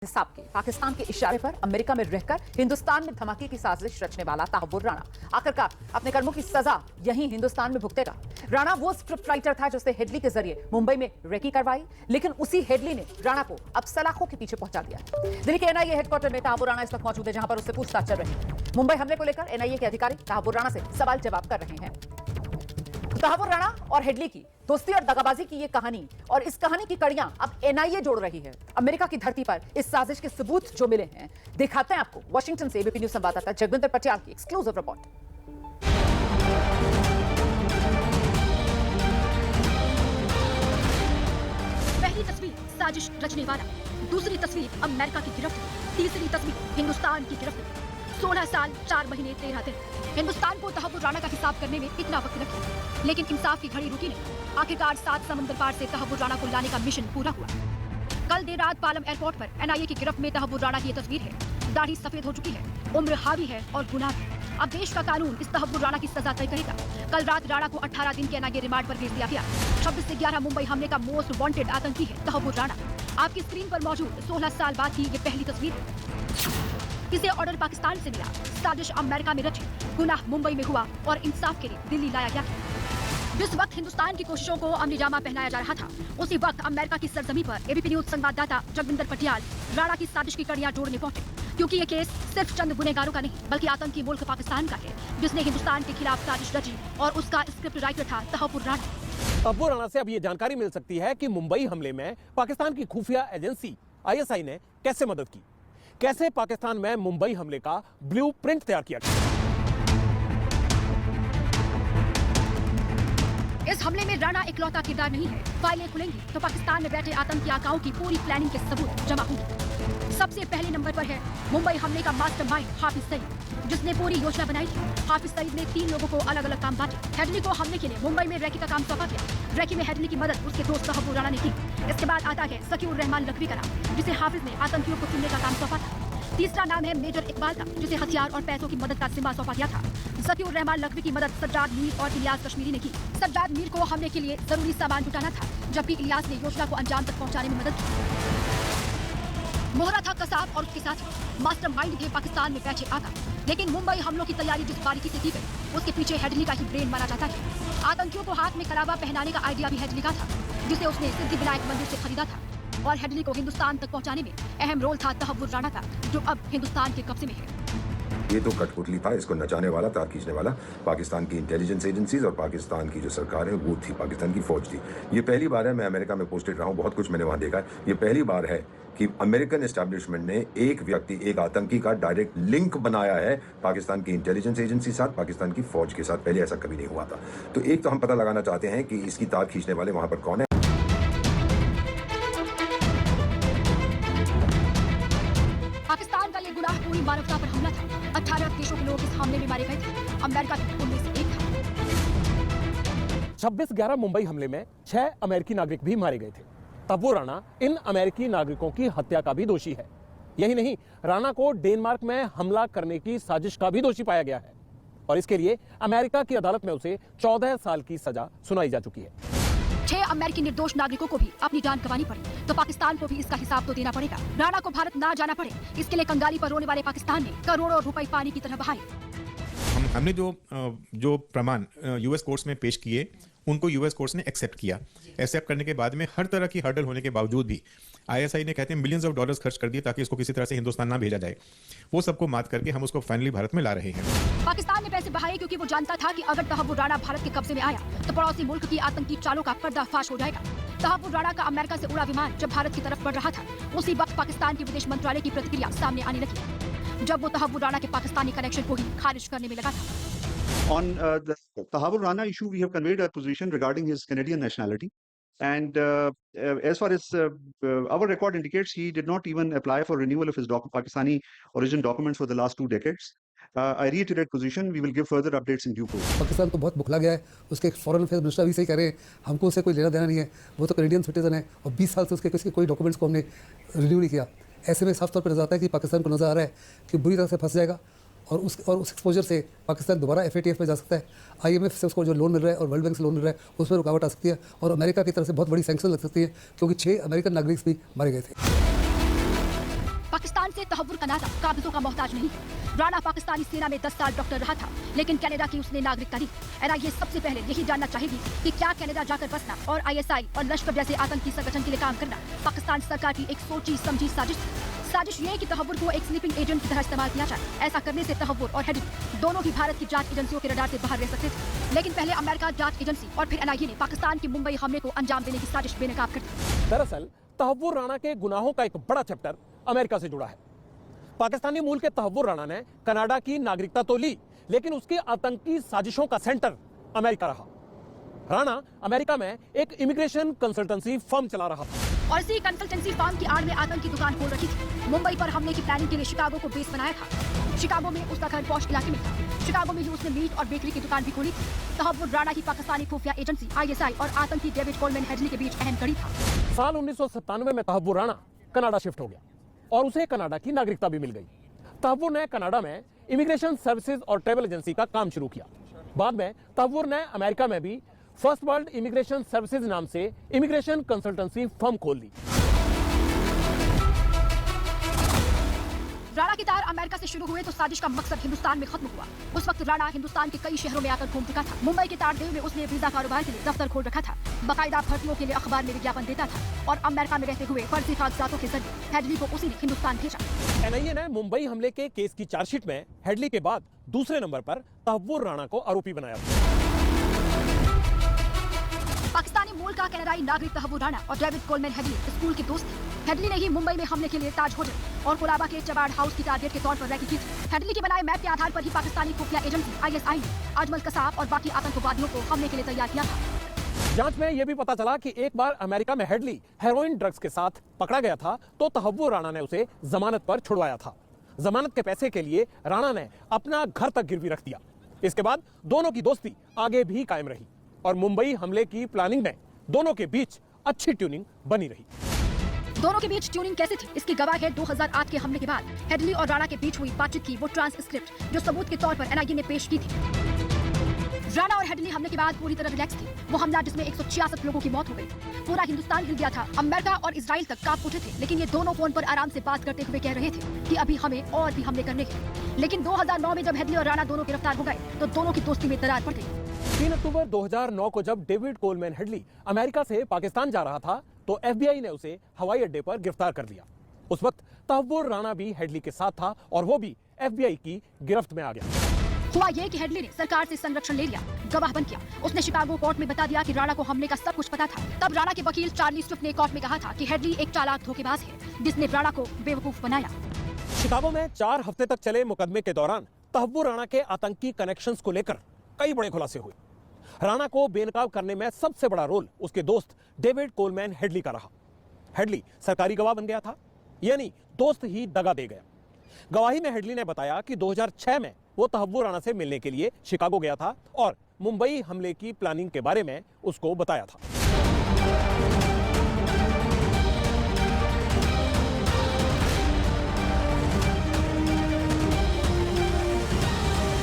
हिसाब के पाकिस्तान के इशारे पर अमेरिका में रहकर हिंदुस्तान में धमाके की साजिश रचने वाला तहव्वुर राणा आखिरकार अपने कर्मों की सजा यहीं हिंदुस्तान में भुगतेगा। राणा वो स्क्रिप्ट राइटर था जिसने हेडली के जरिए मुंबई में रेकी करवाई, लेकिन उसी हेडली ने राणा को अब सलाखों के पीछे पहुंचा दिया। दिल्ली के एनआईए हेडक्वार्टर में तहव्वुर राणा इस वक्त मौजूद है, जहां पर उससे पूछताछ चल रही है। मुंबई हमले को लेकर एनआईए के अधिकारी तहव्वुर राणा से सवाल जवाब कर रहे हैं। तहव्वुर राणा और हेडली की दोस्ती और दगाबाजी की ये कहानी और इस कहानी की कड़ियां अब एनआईए जोड़ रही है। अमेरिका की धरती पर इस साजिश के सबूत जो मिले हैं, दिखाते हैं आपको वॉशिंगटन से एबीपी न्यूज संवाददाता जगविंदर पटियाल की एक्सक्लूसिव रिपोर्ट। पहली तस्वीर साजिश रचने वाला, दूसरी तस्वीर अमेरिका की गिरफ्त, तीसरी तस्वीर हिंदुस्तान की गिरफ्त। 16 साल 4 महीने 13 दिन हिंदुस्तान को तहव्वुर राणा का हिसाब करने में इतना वक्त लगा, लेकिन इंसाफ की घड़ी रुकी नहीं। आखिरकार 7 समंदर पार से तहव्वुर राणा को लाने का मिशन पूरा हुआ। कल देर रात पालम एयरपोर्ट पर एनआईए की गिरफ्त में तहव्वुर राणा की ये तस्वीर है। दाढ़ी सफेद हो चुकी है, उम्र हावी है और गुनाह भी। अब देश का कानून इस तहव्वुर राणा की सजा तय करेगा। कल रात राणा को 18 दिन के एनआईए रिमांड पर भेज दिया गया। 26 से 11 मुंबई हमले का मोस्ट वांटेड आतंकी है तहव्वुर राणा। आपकी स्क्रीन पर मौजूद 16 साल बाद की ये पहली तस्वीर है। इसे ऑर्डर पाकिस्तान से मिला, साजिश अमेरिका में रची, गुनाह मुंबई में हुआ और इंसाफ के लिए दिल्ली लाया गया। जिस वक्त हिंदुस्तान की कोशिशों को अमलीजामा पहनाया जा रहा था, उसी वक्त अमेरिका की सरजमी पर एबीपी न्यूज संवाददाता जगविंदर पटियाल राणा की साजिश की कड़ियां जोड़ने पहुंचे, क्योंकि ये केस सिर्फ चंद गुनहगारों का नहीं बल्कि आतंकी मुल्क पाकिस्तान का है, जिसने हिंदुस्तान के खिलाफ साजिश रची और उसका स्क्रिप्ट राइटर था तहव्वुर राणा। तहव्वुर राणा से अब ये जानकारी मिल सकती है कि मुंबई हमले में पाकिस्तान की खुफिया एजेंसी आईएसआई ने कैसे मदद की, कैसे पाकिस्तान में मुंबई हमले का ब्लूप्रिंट तैयार किया गया। इस हमले में राणा इकलौता किरदार नहीं है। फाइलें खुलेंगी तो पाकिस्तान में बैठे आतंकी आकाओं की पूरी प्लानिंग के सबूत जमा होंगे। सबसे पहले नंबर पर है मुंबई हमले का मास्टरमाइंड हाफिज सईद, जिसने पूरी योजना बनाई थी। हाफिज सईद ने 3 लोगों को अलग अलग काम बांटे। हेडली को हमले के लिए मुंबई में रेकी का काम सौंपा गया। रेकी में हेडली की मदद उसके दोस्त तहव्वुर राणा ने की। इसके बाद आता है सकीउर रहमान लखवी का नाम, जिसे हाफिज ने आतंकियों को चुनने का काम सौंपा था। तीसरा नाम है मेजर इकबाल का, जिसे हथियार और पैसों की मदद का जिम्मा सौंपा गया था। सकीउर रहमान लखवी की मदद सज्जाद मीर और इलियास कश्मीरी ने की। सज्जाद मीर को हमले के लिए जरूरी सामान जुटाना था, जबकि इलियास ने योजना को अंजाम तक पहुंचाने में मदद की। मोहरा था कसाब और उसके साथ मास्टरमाइंड थे पाकिस्तान में बैठे आका। लेकिन मुंबई हमलों की तैयारी जिस बारीकी से की गई, उसके पीछे हेडली का ही ब्रेन माना जाता है। आतंकियों को हाथ में कलावा पहनाने का आइडिया भी हेडली का था, जिसे उसने सिद्धिविनायक मंदिर से खरीदा था। और हेडली को हिंदुस्तान तक पहुंचाने में अहम रोल था तहव्वुर राणा का, जो अब हिंदुस्तान के कब्जे में है। ये तो कठपुतली था, इसको नचाने वाला, तार खींचने वाला पाकिस्तान की इंटेलिजेंस एजेंसीज और पाकिस्तान की जो सरकार है वो थी, पाकिस्तान की फौज थी। ये पहली बार है, मैं अमेरिका में पोस्टेड रहा हूँ, बहुत कुछ मैंने वहाँ देखा है। ये पहली बार है कि अमेरिकन एस्टैब्लिशमेंट ने एक व्यक्ति, एक आतंकी का डायरेक्ट लिंक बनाया है पाकिस्तान की इंटेलिजेंस एजेंसी साथ, पाकिस्तान की फौज के साथ। पहले ऐसा कभी नहीं हुआ था। तो एक तो हम पता लगाना चाहते हैं कि इसकी तार खींचने वाले वहाँ पर कौन है। पाकिस्तान का ये गुनाह पूरी मानवता पर हमला था। 18 देशों के लोग इस हमले में मारे गए थे। अमेरिका भी उनमें से एक था। 26/11 मुंबई हमले में 6 अमेरिकी नागरिक भी मारे गए थे। तहव्वुर राणा इन अमेरिकी नागरिकों की हत्या का भी दोषी है। यही नहीं, राणा को डेनमार्क में हमला करने की साजिश का भी दोषी पाया गया है और इसके लिए अमेरिका की अदालत में उसे 14 साल की सजा सुनाई जा चुकी है। 6 अमेरिकी निर्दोष नागरिकों को भी अपनी जान गंवानी पड़ी, तो पाकिस्तान को भी इसका हिसाब तो देना पड़ेगा। राणा को भारत ना जाना पड़े, इसके लिए कंगाली पर रोने वाले पाकिस्तान ने करोड़ों रुपए पानी की तरह बहाए। हमने जो प्रमाण यूएस कोर्ट्स में पेश किए, उनको यूएस कोर्ट्स ने एक्सेप्ट किया। एक्सेप्ट करने के बाद में हर तरह की हर्डल होने के बावजूद भी आईएसआई ने कहते हैं मिलियंस ऑफ डॉलर्स खर्च कर दिए ताकि इसको किसी तरह से हिंदुस्तान ना भेजा जाए। वो सबको मात करके हम उसको फाइनली भारत में ला रहे हैं। पाकिस्तान ने पैसे बहाए क्योंकि वो जानता था कि अगर तहव्वुर राणा भारत के कब्जे में आया तो पड़ोसी मुल्क की आतंकी चालों का पर्दाफाश हो जाएगा। तहव्वुर राणा का अमेरिका से उड़ा विमान जब भारत की तरफ बढ़ रहा था, उसी वक्त पाकिस्तान के विदेश मंत्रालय की प्रतिक्रिया सामने आने लगी, जब वो तहव्वुर राणा के पाकिस्तानी कनेक्शन को ही खारिज करने में लगा था। On the Tahawwur Rana issue, we have conveyed our position regarding his Canadian nationality. And as far as our record indicates, he did not even apply for renewal of his Pakistani origin documents for the last 2 decades. I reiterate position. We will give further updates in due course. Pakistan तो बहुत बुखला गया है। उसके foreign affairs minister भी सही कह रहे हैं, हमको उससे कोई लेना देना नहीं है। वो तो कैनेडियन सिटीजन है और 20 साल से उसके कोई डॉक्यूमेंट्स को हमने रिन्यू नहीं किया। ऐसे में साफ तौर पर नजर आता है कि पाकिस्तान को नजर आ रहा है कि बुरी तरह से फंस जाएगा और उस एक्सपोजर से पाकिस्तान दोबारा FATF में जा सकता है। IMF से उसको जो लोन मिल रहा है और वर्ल्ड बैंक से लोन मिल रहा है, उसमें रुकावट आ सकती है और अमेरिका की तरफ से बहुत बड़ी सैंक्शन लग सकती है, क्योंकि 6 अमेरिकन नागरिक भी मारे गए थे। पाकिस्तान से तहव्वुर का नाता काबिजों का मोहताज नहीं है। राणा पाकिस्तानी सेना में 10 साल डॉक्टर रहा था, लेकिन कनाडा की उसने नागरिकता ली। एनआईए सबसे पहले यही जानना चाहेगी कि क्या कनाडा जाकर बसना और आईएसआई और लश्कर जैसे आतंकी संगठन के लिए काम करना पाकिस्तान सरकार की एक सोची समझी साजिश थी। साजिश ये कि तहव्वुर को एक स्लीपिंग एजेंट की तरह इस्तेमाल किया जाए। ऐसा करने से तहव्वुर और हेडली दोनों ही भारत की जांच एजेंसियों के रडार से बाहर रह सकते थे। लेकिन पहले अमेरिका जांच एजेंसी और फिर एनआईए ने पाकिस्तान के मुंबई हमले को अंजाम देने की साजिश बेनकाब कर दी। दरअसल तहव्वुर राणा के गुनाहों का एक बड़ा चैप्टर अमेरिका से जुड़ा है। पाकिस्तानी मूल के तहव्वुर राणा ने कनाडा की नागरिकता तो ली, लेकिन उसकी आतंकी साजिशों का सेंटर अमेरिका रहा। राणा अमेरिका में एक इमिग्रेशन कंसल्टेंसी फर्म चला रहा था और इसी कंसल्टेंसी फर्म की आड़ में आतंक की दुकान खोल रखी थी। मुंबई पर हमले की प्लानिंग के लिए शिकागो को बेस बनाया था। शिकागो में उसका घर पॉश इलाके में था। शिकागो में ही उसने मीट और बेकरी की दुकान भी खोली थी। तहव्वुर राणा की पाकिस्तानी खुफिया एजेंसी आईएसआई और आतंकी डेविड कोलमैन हेडली के बीच अहम कड़ी था। साल 1997 में तहव्वुर राणा कनाडा शिफ्ट हो गया और उसे कनाडा की नागरिकता भी मिल गई। तहव्वुर ने कनाडा में इमिग्रेशन सर्विसेज और ट्रैवल एजेंसी का काम शुरू किया। बाद में तहव्वुर ने अमेरिका में भी फर्स्ट वर्ल्ड इमिग्रेशन सर्विसेज नाम से इमिग्रेशन कंसल्टेंसी फर्म खोल ली। राणा के तार अमेरिका से शुरू हुए तो साजिश का मकसद हिंदुस्तान में खत्म हुआ। उस वक्त राणा हिंदुस्तान के कई शहरों में आकर घूम चुका था। मुंबई के तारदेव में उसने वीजा कारोबार के लिए दफ्तर खोल रखा था। बाकायदा भर्तियों के लिए अखबार में विज्ञापन देता था और अमेरिका में रहते हुए फर्जी कागजातों के जरिए हेडली को उसी ने हिंदुस्तान भेजा। एनआईए ने मुंबई हमले के केस की चार्जशीट में हेडली के बाद दूसरे नंबर पर तहव्वुर राणा को आरोपी बनाया था। पाकिस्तानी मूल का कनाडाई नागरिक तहव्वुर राणा और डेविड कोलमैन हेडली स्कूल के दोस्त थे। हेडली ने ही मुंबई में हमले के लिए ताज होटल और कोलाबा के चबाड़ हाउस की टारगेट के तौर पर रैकी की थी। हेडली के बनाए मैप के आधार पर ही पाकिस्तानी खुफिया एजेंसी आईएसआई ने अजमल कसाब और बाकी आतंकवादियों को हमले के लिए तैयार किया था। जांच में यह भी पता चला कि एक बार अमेरिका में हेडली हेरोइन ड्रग्स के साथ पकड़ा गया था तो तहव्वुर राणा ने उसे जमानत पर छुड़वाया था। जमानत के पैसे के लिए राणा ने अपना घर तक गिरवी रख दिया। इसके बाद दोनों की दोस्ती आगे भी कायम रही और मुंबई हमले की प्लानिंग में दोनों के बीच अच्छी ट्यूनिंग बनी रही। दोनों के बीच ट्यूनिंग कैसे थी इसकी गवाह है 2008 के हमले के बाद हेडली और राणा के बीच हुई बातचीत की वो ट्रांसक्रिप्ट जो सबूत के तौर पर एनआईए ने पेश की थी। राणा और हेडली हमले के बाद पूरी तरह रिलैक्स थे। वो हमला जिसमें 166 लोगों की मौत हो गई, पूरा हिंदुस्तान हिल गया था। अमेरिका और इजराइल तक कांप उठे थे, लेकिन ये दोनों फोन पर आराम से बात करते हुए कह रहे थे कि अभी हमें और भी हमले करने हैं। लेकिन 2009 में जब हेडली और राणा दोनों गिरफ्तार हो गए तो दोनों की दोस्ती में दरार पड़ गई। 3 अक्टूबर 2009 को जब डेविड कोलमैन हेडली अमेरिका से पाकिस्तान जा रहा था तो एफबीआई ने उसे हवाई अड्डे पर गिरफ्तार कर लिया। उस वक्त तहव्वुर राणा भी हेडली के साथ था और वो भी एफबीआई की गिरफ्त में आ गया। हुआ ये कि हेडली ने सरकार से संरक्षण ले लिया, गवाह बन किया। उसने शिकागो कोर्ट में बता दिया कि राणा को हमले का सब कुछ पता था। तब राणा के वकील चार्ली स्विफ्ट ने कोर्ट में कहा था कि हेडली एक चालाक धोखेबाज है जिसने राणा को बेवकूफ बनाया। शिकागो में 4 हफ्ते तक चले मुकदमे के दौरान तहव्वुर राणा के आतंकी कनेक्शंस को लेकर कई बड़े खुलासे हुए। राणा को बेनकाब करने में सबसे बड़ा रोल उसके दोस्त डेविड कोलमैन हेडली का रहा। हेडली सरकारी गवाह बन गया था, यानी दोस्त ही दगा दे गया। गवाही में हेडली ने बताया कि 2006 में वो तहव्वुर राणा से मिलने के लिए शिकागो गया था और मुंबई हमले की प्लानिंग के बारे में उसको बताया था।